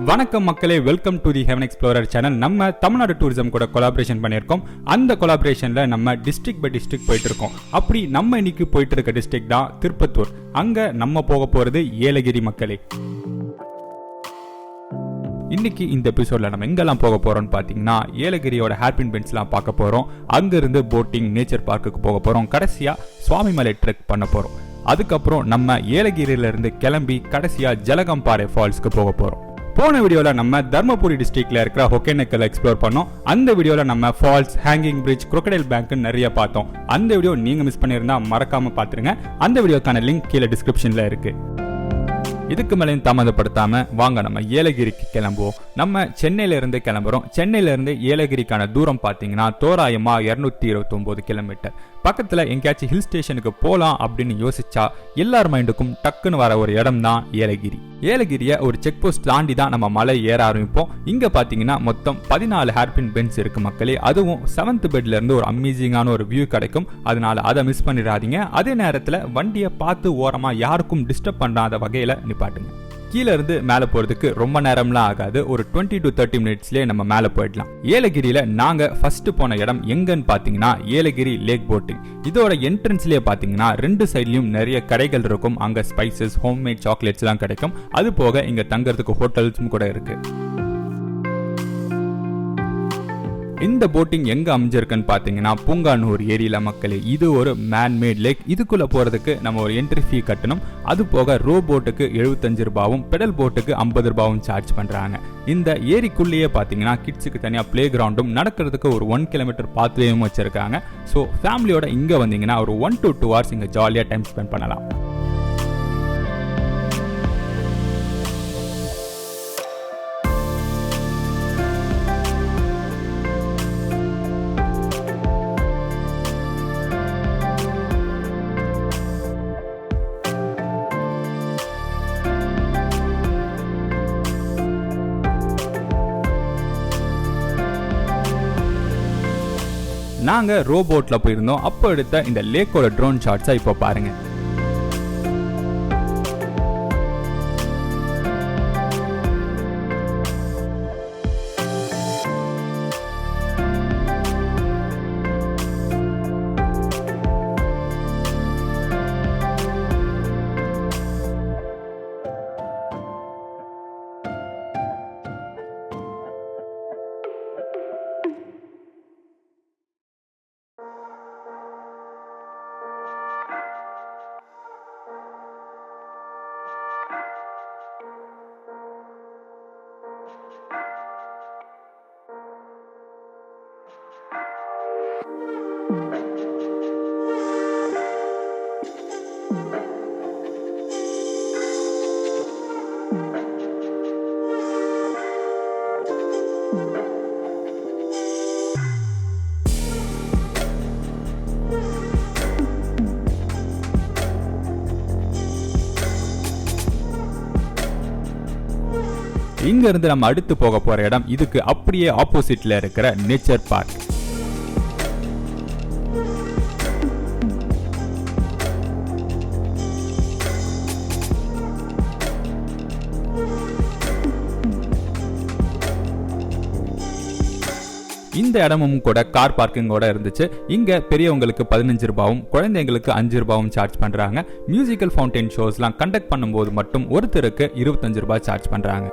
வணக்கம் மக்களே, welcome to the heaven explorer channel. நம்ம தமிழ்நாடு டூரிசம் கூட கொலாபரேஷன் பண்ணியிருக்கோம். அந்த கொலாபரேஷனில் நம்ம டிஸ்ட்ரிக்ட் பை டிஸ்ட்ரிக்ட் போயிட்டு இருக்கோம். அப்படி நம்ம இன்னைக்கு போயிட்டு இருக்க டிஸ்ட்ரிக்ட் தான் திருப்பத்தூர். அங்கே நம்ம போக போகிறது ஏலகிரி மக்களே. இன்னைக்கு இந்த எபிசோட்ல நம்ம எங்கெல்லாம் போக போறோம்னு பார்த்தீங்கன்னா, ஏலகிரியோட ஹேர்பின் பென்ஸ்லாம் பார்க்க போகிறோம். அங்கேருந்து போட்டிங், நேச்சர் பார்க்குக்கு போக போகிறோம். கடைசியாக சுவாமிமலை ட்ரெக் பண்ண போகிறோம். அதுக்கப்புறம் நம்ம ஏலகிரியிலேருந்து கிளம்பி கடைசியாக ஜலகம்பாறை ஃபால்ஸ்க்கு போக போகிறோம். போன வீடியோவில் நம்ம தர்மபுரி டிஸ்ட்ரிக்ட்ல இருக்கிற ஒகேனக்கல் எக்ஸ்ப்ளோர் பண்ணோம். அந்த வீடியோவில் நம்ம falls, hanging bridge, crocodile bank நிறைய பார்த்தோம். அந்த வீடியோ நீங்க மிஸ் பண்ணியிருந்தா மறக்காம பார்த்துருங்க. அந்த வீடியோக்கான லிங்க் கீழே டிஸ்கிரிப்ஷன்ல இருக்கு. இதுக்கு மேலேயும் தாமதப்படுத்தாம வாங்க நம்ம ஏலகிரிக்கு கிளம்புவோம். நம்ம சென்னையில இருந்து கிளம்புறோம். சென்னையில இருந்து ஏலகிரிக்கான தூரம் பார்த்தீங்கன்னா தோராயமா 229 கிலோமீட்டர். பக்கத்துல எங்கேயாச்சும் ஹில் ஸ்டேஷனுக்கு போலாம் அப்படின்னு யோசிச்சா எல்லார் மைண்டுக்கும் டக்குன்னு வர ஒரு இடம் தான் ஏலகிரி. ஏலகிரிய ஒரு செக் போஸ்ட் தாண்டி தான் நம்ம மலை ஏற ஆரம்பிப்போம். இங்க பாத்தீங்கன்னா மொத்தம் 14 ஹேர்பின் பென்ஸ் இருக்கு மக்களே. அதுவும் 7th பெட்ல இருந்து ஒரு அமேசிங்கான ஒரு வியூ கிடைக்கும். அதனால அதை மிஸ் பண்ணிடாதீங்க. அதே நேரத்துல வண்டியை பார்த்து ஓரமா யாருக்கும் டிஸ்டர்ப் பண்ணாத வகையில நிப்பாட்டுங்க. கீழே இருந்து மேலே போறதுக்கு ரொம்ப நேரம்லாம் ஆகாது. ஒரு 20 to 30 மினிட்ஸ்லேயே நம்ம மேலே போயிடலாம். ஏலகிரியில நாங்க ஃபர்ஸ்ட் போன இடம் எங்கன்னு பாத்தீங்கன்னா ஏலகிரி லேக் போட்டிங். இதோட என்ட்ரன்ஸ்லயே பாத்தீங்கன்னா 2 சைட்லயும் நிறைய கடைகள் இருக்கும். அங்க ஸ்பைசஸ், ஹோம்மேட் சாக்லேட்ஸ் எல்லாம் கிடைக்கும். அது போக இங்க தங்கறதுக்கு ஹோட்டல்ஸும் கூட இருக்கு. இந்த போட்டிங் எங்க அமைஞ்சிருக்குன்னு பாத்தீங்கன்னா பூங்கானூர் ஏரியில மக்களே. இது ஒரு மேன்மேட் லேக். இதுக்குள்ள போறதுக்கு நம்ம ஒரு என்ட்ரி ஃபீ கட்டணும். அது போக ரோ போட்டுக்கு 75 ரூபாவும், பெடல் போட்டுக்கு 50 ரூபாவும் சார்ஜ் பண்றாங்க. இந்த ஏரிக்குள்ளேயே பாத்தீங்கன்னா கிட்ஸுக்கு தனியா பிளே கிரவுண்டும், நடக்கிறதுக்கு ஒரு 1 கிலோமீட்டர் பாத்வேயும் வச்சிருக்காங்க. ஸோ ஃபேமிலியோட இங்க வந்தீங்கன்னா ஒரு 1 to 2 hours இங்க ஜாலியா டைம் ஸ்பெண்ட் பண்ணலாம். நாங்க ரோபோட்ல போயிருந்தோம். அப்போ எடுத்த இந்த லேக்கோட ட்ரோன் ஷாட்ஸை இப்போ பாருங்க. இங்க இருந்து நம்ம அடுத்து போக போற இடம் இதுக்கு அப்படியே ஆப்போசிட்ல இருக்கிற நேச்சர் பார்க். இந்த இடமும் கூட கார் பார்க்கிங்கோட இருந்துச்சு. இங்க பெரியவங்களுக்கு 15 ரூபாவும், குழந்தைங்களுக்கு 5 ரூபாவும் சார்ஜ் பண்றாங்க. மியூசிக்கல் ஃபவுண்டைன் ஷோஸ்லாம் கண்டக்ட் பண்ணும்போது மட்டும் ஒருத்தருக்கு 25 ரூபாய் சார்ஜ் பண்றாங்க.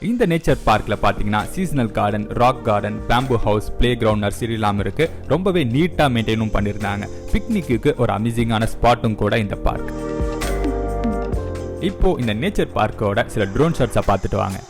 இந்த நேச்சர் பார்க்ல பாத்தீங்கன்னா seasonal garden, rock garden, bamboo house, play ground, nursery எல்லாம் இருக்கு. ரொம்பவே நீட்டா மெயின்டைனும் பண்ணிருந்தாங்க. பிக்னிக்கு ஒரு அமேசிங்கான ஸ்பாட்டும் கூட இந்த பார்க். இப்போ இந்த நேச்சர் பார்க்கோட சில ட்ரோன் ஷாட்ஸை பார்த்துட்டு வாங்க.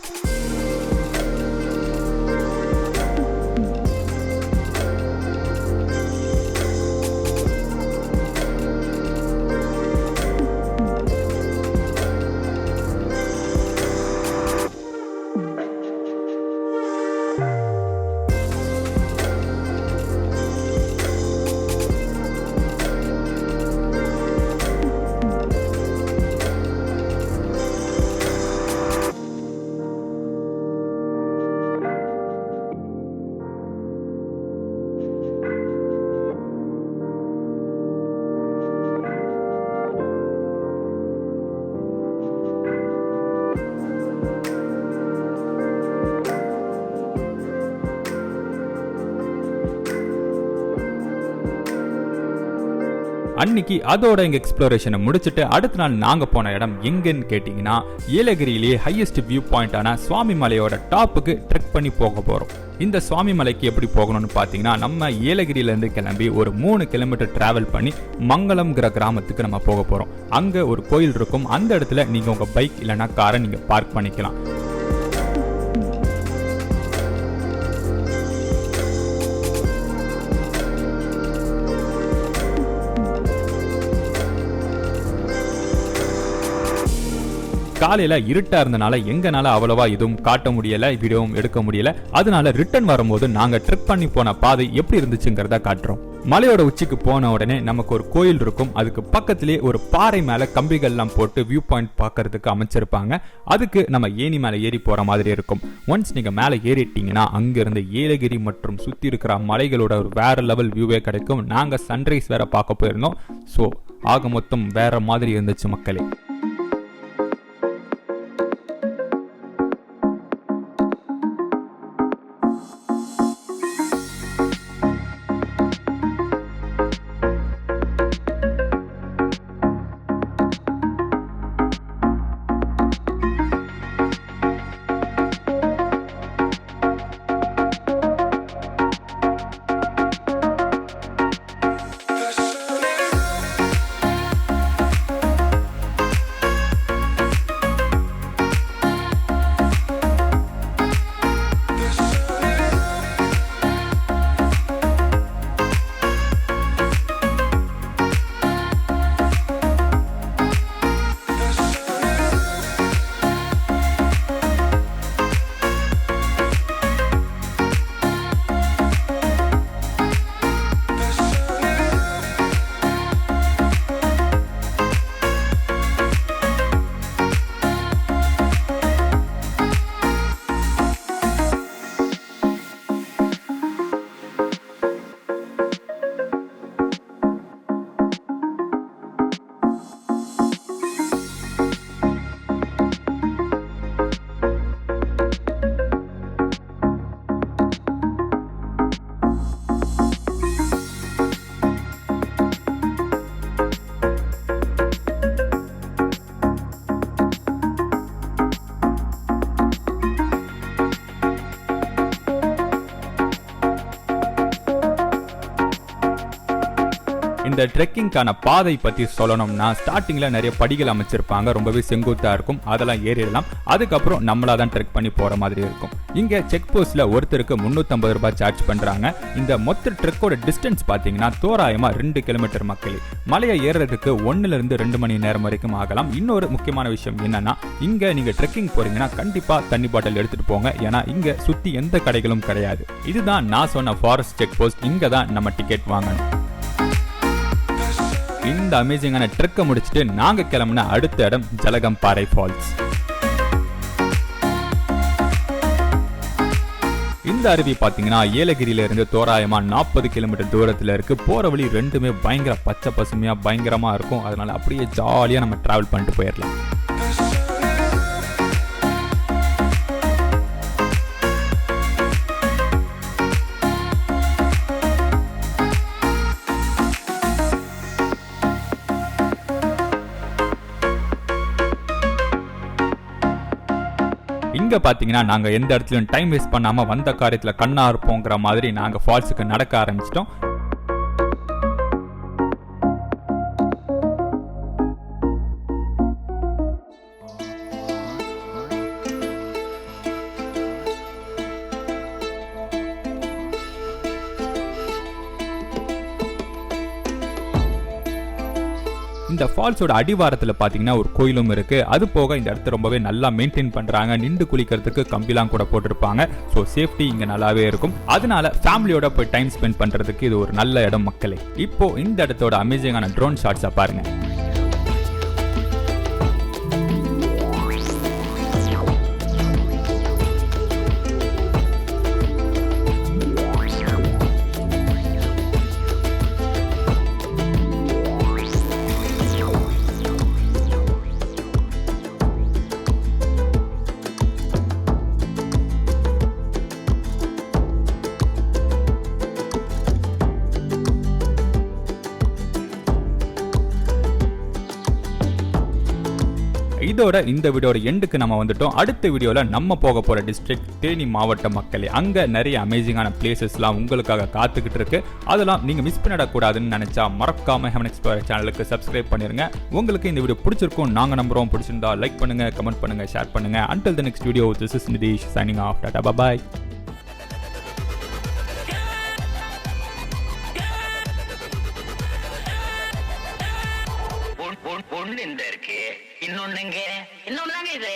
அன்னைக்கு அதோட எங்க எக்ஸ்ப்ளோரேஷனை முடிச்சுட்டு அடுத்த நாள் நாங்க போன இடம் எங்கன்னு கேட்டீங்கன்னா ஏலகிரியிலேயே ஹையஸ்ட் வியூ பாயிண்டான சுவாமி மலையோட டாப்புக்கு ட்ரெக் பண்ணி போக போறோம். இந்த சுவாமி மலைக்கு எப்படி போகணும்னு பாத்தீங்கன்னா நம்ம ஏலகிரியில இருந்து கிளம்பி ஒரு 3 கிலோமீட்டர் டிராவல் பண்ணி மங்களம்ங்கிற கிராமத்துக்கு நம்ம போக போறோம். அங்க ஒரு கோயில் இருக்கும். அந்த இடத்துல நீங்க உங்க பைக் இல்லைன்னா காரை நீங்க பார்க் பண்ணிக்கலாம். காலையில இருட்டா இருந்தனால எங்கனால அவ்வளவா எதுவும் காட்ட முடியல, வீடியோவும் எடுக்க முடியல. அதனால ரிட்டர்ன் வரும்போது நாங்க ட்ரெக் பண்ணி போன பாதை எப்படி இருந்துச்சுங்கிறத காட்டுறோம். மலையோட உச்சிக்கு போன உடனே நமக்கு ஒரு கோயில் இருக்கும். அதுக்கு பக்கத்திலேயே ஒரு பாறை மேல கம்பிகள்லாம் போட்டு வியூ பாயிண்ட் பார்க்கறதுக்கு அமைச்சிருப்பாங்க. அதுக்கு நம்ம ஏணி மேல ஏறி போற மாதிரி இருக்கும். ஒன்ஸ் நீங்க மேல ஏறிட்டீங்கன்னா அங்க இருந்து ஏலகிரி மற்றும் சுத்தி இருக்கிற மலைகளோட ஒரு வேற லெவல் வியூவே கிடைக்கும். நாங்க சன்ரைஸ் வேற பார்க்க போயிருந்தோம். ஸோ ஆக மொத்தம் வேற மாதிரி இருந்துச்சு மக்களே. இந்த ட்ரெக்கிங்கான பாதை பத்தி சொல்லணும்னா ஸ்டார்டிங்ல நிறைய படிகள் அமைச்சிருப்பாங்க. ரொம்பவே செங்குத்தா இருக்கும். அதெல்லாம் ஏறிடலாம். அதுக்கப்புறம் நம்மளா தான் ட்ரெக் பண்ணி போற மாதிரி இருக்கும். இங்க செக் போஸ்ட்ல ஒருத்தருக்கு 350 ரூபாய் சார்ஜ் பண்றாங்க. இந்த மொத்த ட்ரெக்கோட டிஸ்டன்ஸ் பாத்தீங்கன்னா தோராயமா 2 கிலோமீட்டர் மக்களே. மலையை ஏறுறதுக்கு 1 இருந்து 2 மணி நேரம் வரைக்கும் ஆகலாம். இன்னொரு முக்கியமான விஷயம் என்னன்னா இங்க நீங்க ட்ரெக்கிங் போறீங்கன்னா கண்டிப்பா தண்ணி பாட்டில் எடுத்துட்டு போங்க. ஏன்னா இங்க சுத்தி எந்த கடைகளும் கிடையாது. இதுதான் நான் சொன்ன ஃபாரஸ்ட் செக் போஸ்ட். இங்க தான் நம்ம டிக்கெட் வாங்கணும். இந்த அமேசிங்கான ட்ரெக்கை முடிச்சுட்டு நாங்க கிளம்பின அடுத்த இடம் ஜலகம்பாறை ஃபால்ஸ். இந்த அருவி பாத்தீங்கன்னா ஏலகிரியில இருந்து தோராயமா 40 கிலோமீட்டர் தூரத்துல இருக்கு. போற வழி ரெண்டுமே பயங்கர பச்சை பசுமையா பயங்கரமா இருக்கும். அதனால அப்படியே ஜாலியா நம்ம டிராவல் பண்ணிட்டு போயிடலாம். இங்க பாத்தீங்கன்னா நாங்க எந்த இடத்துலயும் டைம் வேஸ்ட் பண்ணாம வந்த காரியத்துல கண்ணா இருப்போங்கிற மாதிரி நாங்க ஃபால்ஸுக்கு நடக்க ஆரம்பிச்சிட்டோம். இந்த ஃபால்ஸோட அடிவாரத்துல பாத்தீங்கன்னா ஒரு கோயிலும் இருக்கு. அது போக இந்த இடத்த ரொம்பவே நல்லா மெயின்டைன் பண்றாங்க. நின்று குளிக்கிறதுக்கு கம்பிலாம் கூட போட்டிருப்பாங்க. ஸோ சேஃப்டி இங்க நல்லாவே இருக்கும். அதனால ஃபேமிலியோட போய் டைம் ஸ்பெண்ட் பண்றதுக்கு இது ஒரு நல்ல இடம் மக்களே. இப்போ இந்த இடத்தோட அமேசிங்கான ட்ரோன் ஷாட்ஸை பாருங்க. இதோட இந்த வீடியோட எண்டுக்கு நம்ம வந்துட்டோம். அடுத்த வீடியோல நம்ம போக போற டிஸ்ட்ரிக்ட் தேனி மாவட்ட மக்களே. அங்க நிறைய அமேசிங்கான பிளேசஸ்லாம் உங்களுக்காக காத்துக்கிட்டு இருக்கு. அதெல்லாம் நீங்க மிஸ் பண்ணிடக்கூடாதுன்னு நினைச்சா மறக்காம ஹெவன் எக்ஸ்ப்ளோரர் சேனலுக்கு சப்ஸ்கிரைப் பண்ணிருங்க. உங்களுக்கு இந்த வீடியோ பிடிச்சிருக்கும் நாங்க நம்புறோம். பிடிச்சிருந்தா லைக் பண்ணுங்க, கமெண்ட் பண்ணுங்க, ஷேர் பண்ணுங்க. Until the next video, this is Nidesh signing off. Tata, bye bye. ஒன்னு இந்த இருக்கு, இன்னொன்னுங்க இது.